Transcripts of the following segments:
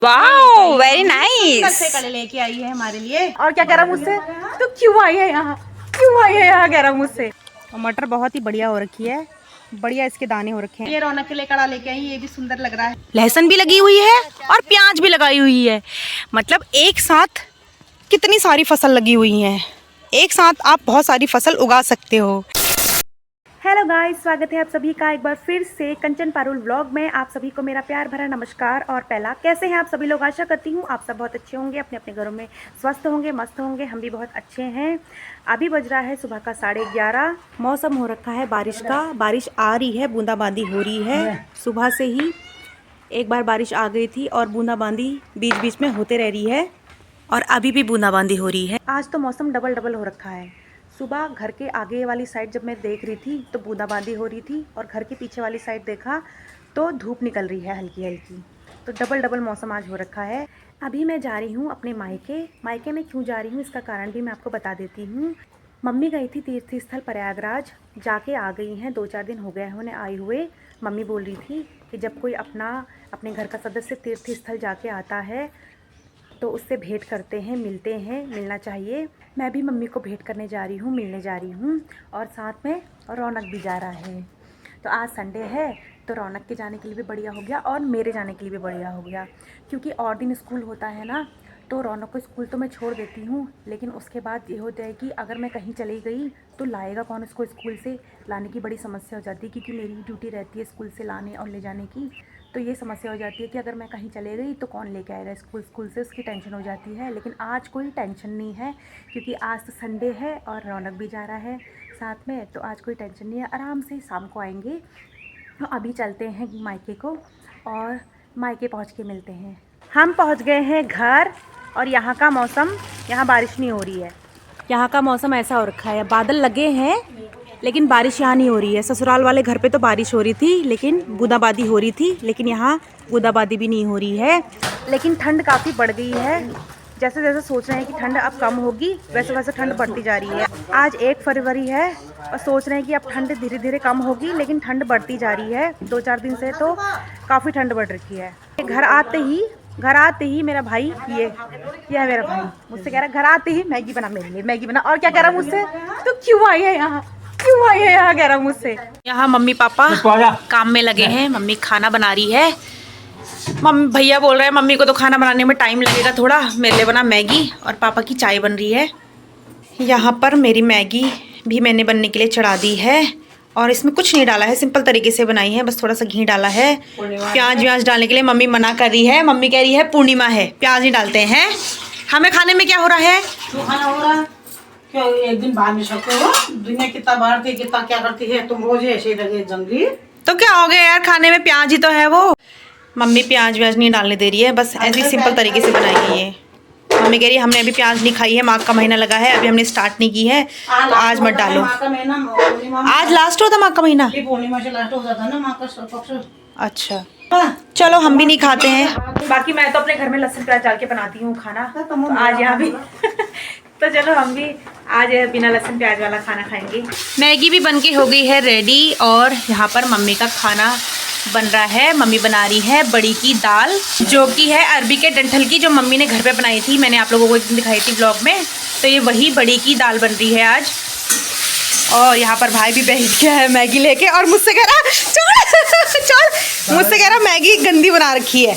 Wow very nice. से कड़े लेके आई है हमारे लिए। और क्या कह रहा मुझसे, तो क्यों आई है यहाँ, क्यों आई है यहाँ, कह रहा मुझसे। और मटर बहुत ही बढ़िया हो रखी है, बढ़िया इसके दाने हो रखे हैं। ये रौनक के लिए कड़ा लेके आई, ये भी सुंदर लग रहा है। लहसुन भी लगी हुई है और प्याज भी लगाई हुई है। मतलब एक साथ कितनी सारी फसल लगी हुई है, एक साथ आप बहुत सारी फसल उगा सकते हो। हेलो गाइस, स्वागत है आप सभी का एक बार फिर से कंचन पारुल व्लॉग में। आप सभी को मेरा प्यार भरा नमस्कार। और पहला, कैसे हैं आप सभी लोग। आशा करती हूँ आप सब बहुत अच्छे होंगे, अपने अपने घरों में स्वस्थ होंगे, मस्त होंगे। हम भी बहुत अच्छे हैं। अभी बज रहा है सुबह का 11:30। मौसम हो रखा है बारिश का, बारिश आ रही है, बूंदाबांदी हो रही है। सुबह से ही एक बार बारिश आ गई थी और बूंदाबांदी बीच बीच में होते रह रही है, और अभी भी बूंदाबांदी हो रही है। आज तो मौसम डबल डबल हो रखा है। सुबह घर के आगे वाली साइड जब मैं देख रही थी तो बूंदाबांदी हो रही थी, और घर के पीछे वाली साइड देखा तो धूप निकल रही है हल्की हल्की। तो डबल डबल मौसम आज हो रखा है। अभी मैं जा रही हूँ अपने मायके में क्यों जा रही हूँ इसका कारण भी मैं आपको बता देती हूँ। मम्मी गई थी तीर्थ स्थल प्रयागराज, जाके आ गई हैं, 2-4 दिन हो गए हैं उन्हें आए हुए। मम्मी बोल रही थी कि जब कोई अपने घर का सदस्य तीर्थ स्थल जाके आता है तो उससे भेंट करते हैं, मिलते हैं, मिलना चाहिए। मैं भी मम्मी को भेंट करने जा रही हूँ, मिलने जा रही हूँ, और साथ में रौनक भी जा रहा है। तो आज संडे है तो रौनक के जाने के लिए भी बढ़िया हो गया और मेरे जाने के लिए भी बढ़िया हो गया, क्योंकि और दिन स्कूल होता है ना, तो रौनक को स्कूल तो मैं छोड़ देती हूँ, लेकिन उसके बाद ये होता है कि अगर मैं कहीं चली गई तो लाएगा कौन उसको। स्कूल से लाने की बड़ी समस्या हो जाती है, क्योंकि मेरी ही ड्यूटी रहती है स्कूल से लाने और ले जाने की। तो ये समस्या हो जाती है कि अगर मैं कहीं चले गई तो कौन लेके आएगा स्कूल से, उसकी टेंशन हो जाती है। लेकिन आज कोई टेंशन नहीं है, क्योंकि आज तो संडे है और रौनक भी जा रहा है साथ में, तो आज कोई टेंशन नहीं है। आराम से शाम को आएंगे। तो अभी चलते हैं मायके को, और मायके पहुंच के मिलते हैं। हम पहुंच गए हैं घर, और यहाँ का मौसम, यहाँ बारिश नहीं हो रही है। यहाँ का मौसम ऐसा हो रखा है, बादल लगे हैं लेकिन बारिश यहाँ नहीं हो रही है। ससुराल वाले घर पे तो बारिश हो रही थी, लेकिन बूंदाबांदी हो रही थी, लेकिन यहाँ बूंदाबांदी भी नहीं हो रही है। लेकिन ठंड काफ़ी बढ़ गई है। जैसे जैसे सोच रहे हैं कि ठंड अब कम होगी, वैसे वैसे ठंड बढ़ती जा रही है। आज 1 फरवरी है और सोच रहे हैं कि अब ठंड धीरे धीरे कम होगी, लेकिन ठंड बढ़ती जा रही है। 2-4 दिन से तो काफ़ी ठंड बढ़ रखी है। घर आते ही मेरा भाई, ये है मेरा भाई, मुझसे कह रहा है घर आते ही मैगी बना, मेरे लिए मैगी बना। और क्या कह रहा है मुझसे, तो क्यों आई है यहाँ, क्यों आई है यहाँ, कह रहा मुझसे। यहाँ मम्मी पापा काम में लगे हैं, मम्मी खाना बना रही है। मम्मी भैया बोल रहे हैं मम्मी को तो खाना बनाने में टाइम लगेगा थोड़ा, मेरे लिए बना मैगी, और पापा की चाय बन रही है। यहाँ पर मेरी मैगी भी मैंने बनने के लिए चढ़ा दी है, और इसमें कुछ नहीं डाला है, सिंपल तरीके से बनाई है, बस थोड़ा सा घी डाला है। प्याज व्याज डालने के लिए मम्मी मना कर रही है, मम्मी कह रही है पूर्णिमा है, प्याज नहीं डालते हैं। हमें खाने में क्या हो रहा है, क्या एक दिन बाहर नहीं सकते हो, दुनिया कितना बाहर कितना क्या करती है, तुम रोज ऐसे लगे जंगली। तो क्या हो गया यार, खाने में प्याज ही तो है वो। मम्मी प्याज व्याज नहीं डालने दे रही है, बस ऐसे सिंपल तरीके से बनाई है ये। मम्मी कह रही है हमने अभी प्याज नहीं खाई है, माघ का महीना लगा है, अभी हमने स्टार्ट नहीं की है, तो आज मत डालो। आज लास्ट होता माघ का महीना, पूर्णिमा से लास्ट हो जाता है ना माघ का पक्ष। अच्छा चलो हम भी नहीं खाते हैं। बाकी मैं तो अपने घर में लहसुन प्याज डाल के बनाती हूँ खाना, तो आज यहाँ भी तो चलो हम भी आज बिना लहसुन प्याज वाला खाना खाएंगे। मैगी भी बन के हो गई है रेडी, और यहाँ पर मम्मी का खाना बन रहा है। मम्मी बना रही है बड़ी की दाल, जो कि है अरबी के डंठल की, जो मम्मी ने घर पे बनाई थी, मैंने आप लोगों को एक दिन दिखाई थी ब्लॉग में। तो ये वही बड़ी की दाल बन रही है आज। और यहाँ पर भाई भी बैठ गया है मैगी लेके, और मुझसे कह रहा चल मुझसे कह रहा मैगी गंदी बना रखी है,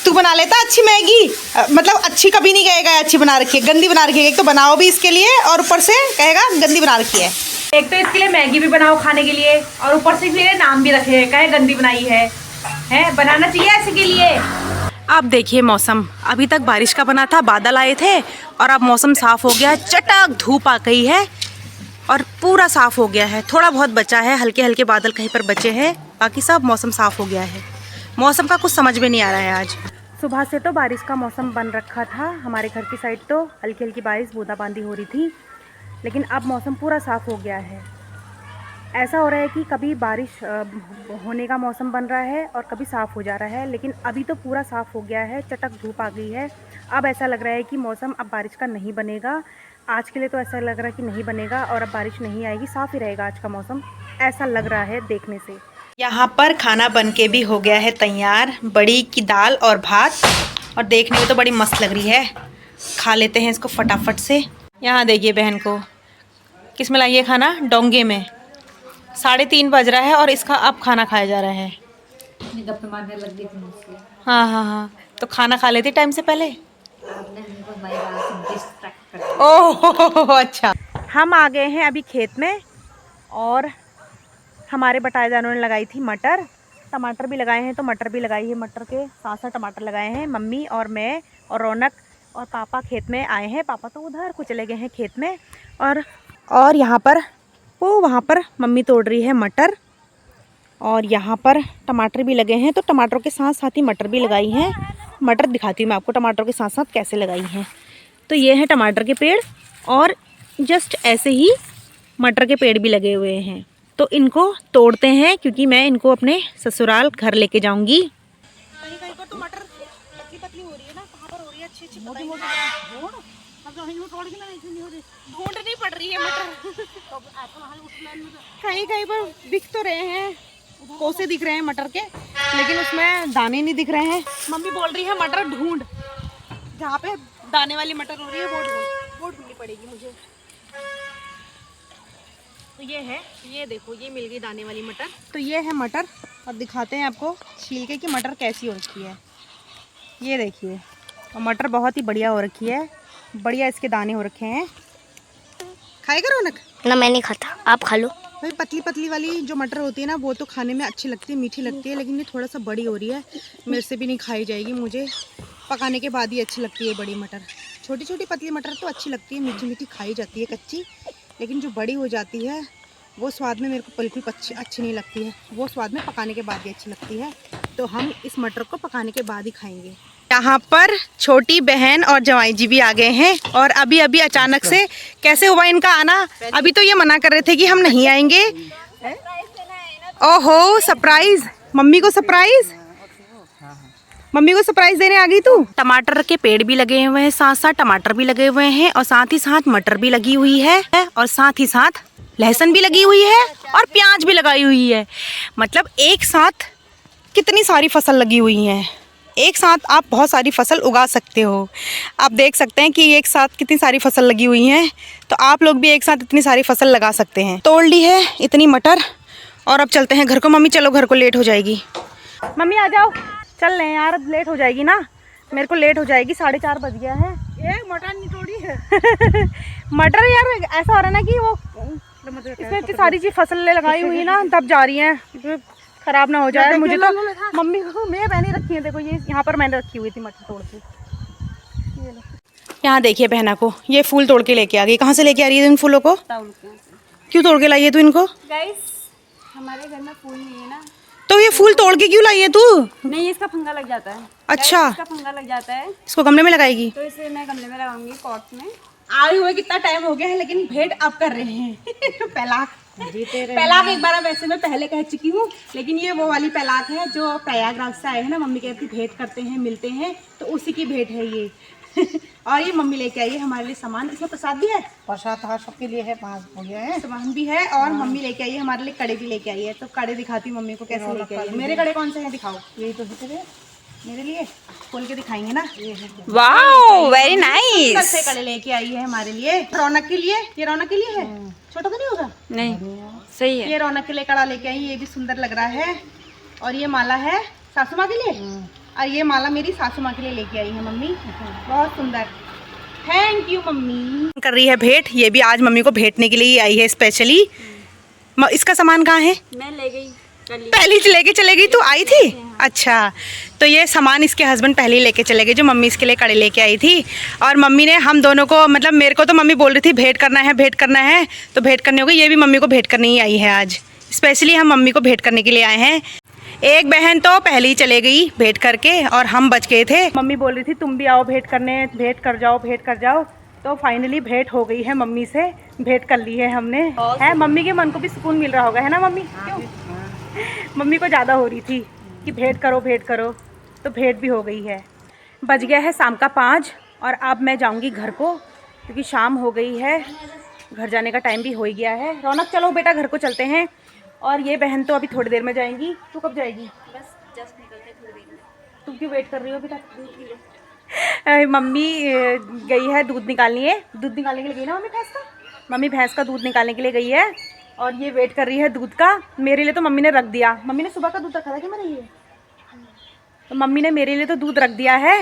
तू बना लेता अच्छी मैगी। मतलब अच्छी कभी नहीं कहेगा अच्छी बना रखी है, गंदी बना रखी है। एक तो बनाओ भी इसके लिए, और ऊपर से कहेगा गंदी बना रखी है। एक तो इसके लिए मैगी भी बनाओ खाने के लिए, और ऊपर से मेरे नाम भी रखे कहे गंदी बनाई है बनाना चाहिए ऐसे के लिए। अब देखिए मौसम, अभी तक बारिश का बना था, बादल आए थे, और अब मौसम साफ हो गया, चटक धूप आ गई है और पूरा साफ हो गया है। थोड़ा बहुत बचा है, हल्के हल्के बादल कहीं पर बचे हैं, बाकी सब मौसम साफ हो गया है। मौसम का कुछ समझ में नहीं आ रहा है आज। सुबह से तो बारिश का मौसम बन रखा था, हमारे घर की साइड तो हल्की हल्की बारिश बूंदाबांदी हो रही थी, लेकिन अब मौसम पूरा साफ हो गया है। ऐसा हो रहा है कि कभी बारिश होने का मौसम बन रहा है और कभी साफ़ हो जा रहा है, लेकिन अभी तो पूरा साफ़ हो गया है, चटक धूप आ गई है। अब ऐसा लग रहा है कि मौसम अब बारिश का नहीं बनेगा, आज के लिए तो ऐसा लग रहा है कि नहीं बनेगा, और अब बारिश नहीं आएगी, साफ़ ही रहेगा आज का मौसम, ऐसा लग रहा है देखने से। यहाँ पर खाना बन के भी हो गया है तैयार, बड़ी की दाल और भात, और देखने में तो बड़ी मस्त लग रही है। खा लेते हैं इसको फटाफट से। यहाँ देखिए बहन को किस में लाइए खाना, डोंगे में। 3:30 बज रहा है और इसका अब खाना खाया जा रहा है। गप्पे मारने लग गई थी मुझसे। हाँ हाँ हाँ, तो खाना खा लेती टाइम से पहले। आपने हमको हमारी बात से डिस्ट्रैक्ट कर दिया। ओह अच्छा। हम आ गए हैं अभी खेत में और हमारे बटाईदारों ने लगाई थी मटर, टमाटर भी लगाए हैं, तो मटर भी लगाई है। मटर के साथ साथ टमाटर लगाए हैं मम्मी और मैं और रौनक और पापा खेत में आए हैं। पापा तो उधर को चले गए हैं खेत में। और यहाँ पर वो वहाँ पर मम्मी तोड़ रही है मटर और यहाँ पर टमाटर भी लगे हैं, तो टमाटरों के साथ साथ ही मटर भी लगाई हैं। मटर दिखाती हूँ मैं आपको टमाटरों के साथ साथ कैसे लगाई हैं। तो ये है टमाटर के पेड़ और जस्ट ऐसे ही मटर के पेड़ भी लगे हुए हैं। तो इनको तोड़ते हैं क्योंकि मैं इनको अपने ससुराल घर लेके जाऊंगी। कहीं कहीं पर तो मटर पतली पतली हो रही है ना, कहाँ पर हो रही है अच्छी अच्छी ढूंढनी पड़ रही है मटर। कहीं कहीं पर दिख तो रहे हैं, कोसे दिख रहे हैं मटर के, लेकिन उसमें दाने नहीं दिख रहे हैं। मम्मी बोल रही है मटर ढूंढ, जहाँ पे दाने वाली मटर हो रही है वो ढूंढनी पड़ेगी मुझे। तो ये है, ये देखो ये मिल गई दाने वाली मटर। तो ये है मटर और दिखाते हैं आपको छील के कि मटर कैसी हो रखी है। ये देखिए, और मटर बहुत ही बढ़िया हो रखी है, बढ़िया इसके दाने हो रखे हैं। खाएगा रौनक? ना मैं नहीं खाता, आप खा लो। भाई पतली पतली वाली जो मटर होती है ना वो तो खाने में अच्छी लगती है, मीठी लगती है, लेकिन ये थोड़ा सा बड़ी हो रही है, मेरे से भी नहीं खाई जाएगी। मुझे पकाने के बाद ही अच्छी लगती है बड़ी मटर। छोटी छोटी पतली मटर तो अच्छी लगती है, मीठी मीठी खाई जाती है कच्ची, लेकिन जो बड़ी हो जाती है वो स्वाद में मेरे को बिल्कुल अच्छी नहीं लगती है। वो स्वाद में पकाने के बाद ही अच्छी लगती है। तो हम इस मटर को पकाने के बाद ही खाएंगे। यहाँ पर छोटी बहन और जवाई जी भी आ गए हैं और अभी अभी अचानक से कैसे हुआ इनका आना। अभी तो ये मना कर रहे थे कि हम नहीं आएंगे। ओहो सरप्राइज, मम्मी को सरप्राइज, मम्मी को सरप्राइज देने आ गई तू। टमाटर के पेड़ भी लगे हुए हैं, साथ साथ टमाटर भी लगे हुए हैं और साथ ही साथ मटर भी लगी हुई है और साथ ही साथ लहसुन भी लगी हुई है और प्याज भी लगाई हुई है। मतलब एक साथ कितनी सारी फसल लगी हुई है। एक साथ आप बहुत सारी फसल उगा सकते हो। आप देख सकते हैं कि एक साथ कितनी सारी फसल लगी हुई हैं, तो आप लोग भी एक साथ इतनी सारी फसल लगा सकते हैं। तोड़ ली है इतनी मटर और अब चलते हैं घर को। मम्मी चलो घर को, लेट हो जाएगी। मम्मी आ जाओ, चल रहे हैं यार, अब लेट हो जाएगी ना, मेरे को लेट हो जाएगी। 4:30 बज गया है। ये मटर नहीं तोड़ी है मटर यार ऐसा हो रहा है ना कि वो इसमें इतनी सारी चीज फसल लगाई हुई है ना, तब जा रही है खराब ना हो जाए। मुझे तो मम्मी को मैं पहनी रखी है, देखो ये यहाँ पर मैंने रखी हुई थी मटर तोड़ के। यहाँ देखिए बहना को ये फूल तोड़ के लेके आ गई। कहाँ से लेके आ रही है इन फूलों को? क्यों तोड़ के लाई है तू इनको? गाइस हमारे घर में फूल नहीं है ना, तो ये फूल तोड़ के क्यों लाई है तू? नहीं इसका फंगा लग जाता है। अच्छा, इसका फंगा लग जाता है, इसको गमले में लगाएगी? तो इसे मैं गमले में लगाऊंगी, पॉट में। आए हुए कितना टाइम हो गया है, लेकिन भेंट अब कर रहे हैं पैलाक पैलाक एक बार वैसे मैं पहले कह चुकी हूँ, लेकिन ये वो वाली पैलाक है जो प्रयागराज से आए हैं ना। मम्मी कहती भेंट करते हैं, मिलते हैं, तो उसी की भेंट है ये और ये मम्मी लेके आई है हमारे लिए सामान। इसमें प्रसाद भी है, प्रसाद हाँ सबके लिए है, 5 हो गया है, सामान भी है और मम्मी लेके आई है हमारे लिए कड़े भी लेके आई है। तो कड़े दिखाती हूँ मम्मी को कैसे लेके आई है। मेरे कड़े कौन से हैं दिखाओ? यही तो है मेरे लिए खोल के दिखाएंगे ना। Wow very nice. से कड़े लेके आई है हमारे लिए, रौनक के लिए। ये रौनक के लिए है, छोटा तो नहीं होगा? नहीं सही है। ये रौनक के लिए कड़ा लेके आई, ये भी सुंदर लग रहा है। और ये माला है सासू माँ के लिए और ये माला मेरी सासू माँ के लिए लेके आई है मम्मी, बहुत सुंदर। Thank you mummy. कर रही है भेंट, ये भी आज मम्मी को भेंटने के लिए आई है स्पेशली। इसका सामान कहाँ है? मैं ले गई पहले ही लेके चले गई? तू आई थी? अच्छा, तो ये सामान इसके हस्बैंड पहले ही लेके चले गए, जो मम्मी इसके लिए कड़े लेके आई थी। और मम्मी ने हम दोनों को, मतलब मेरे को तो मम्मी बोल रही थी भेंट करना है, भेंट करना है, तो भेंट करनी होगी। ये भी मम्मी को भेंट करनी ही आई है आज, स्पेशली हम मम्मी को भेंट करने के लिए आए हैं। एक बहन तो पहले ही चले गई भेंट करके और हम बच गए थे। मम्मी बोल रही थी तुम भी आओ भेंट करने, भेंट कर जाओ, भेंट कर जाओ। तो फाइनली भेंट हो गई है मम्मी से, भेंट कर ली है हमने। है मम्मी के मन को भी सुकून मिल रहा होगा, है ना मम्मी? क्यों? मम्मी को ज़्यादा हो रही थी कि भेंट करो भेंट करो, तो भेंट भी हो गई है। बज गया है शाम का 5 और अब मैं जाऊंगी घर को, क्योंकि शाम हो गई है, घर जाने का टाइम भी हो ही गया है। रौनक चलो बेटा घर को चलते हैं। और ये बहन तो अभी थोड़ी देर में जाएंगी। तू कब जाएगी? बस जस्ट निकलते थोड़ी देर में। तुम क्यों वेट कर रही हो अभी तक? मम्मी गई है दूध निकालनी है, दूध निकालने के लिए गई ना मम्मी भैंस का। मम्मी भैंस का दूध निकालने के लिए गई है और ये वेट कर रही है दूध का। मेरे लिए तो मम्मी ने रख दिया, मम्मी ने सुबह का दूध रखा था क्या मेरे लिए, तो मम्मी ने मेरे लिए तो दूध रख दिया है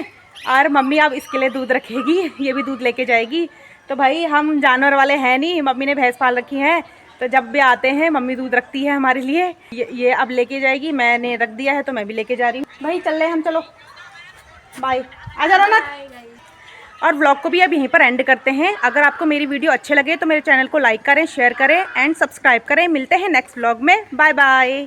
और मम्मी अब इसके लिए दूध रखेगी, ये भी दूध लेके जाएगी। तो भाई हम जानवर वाले हैं नहीं, मम्मी ने भैंस पाल रखी है तो जब भी आते हैं मम्मी दूध रखती है हमारे लिए। ये अब लेके जाएगी, मैंने रख दिया है तो मैं भी लेके जा रही हूँ। भाई चल रहे हम, चलो बाय, आ जा रौनक। और व्लॉग को भी अब यहीं पर एंड करते हैं। अगर आपको मेरी वीडियो अच्छे लगे तो मेरे चैनल को लाइक करें, शेयर करें एंड सब्सक्राइब करें। मिलते हैं नेक्स्ट व्लॉग में, बाय बाय।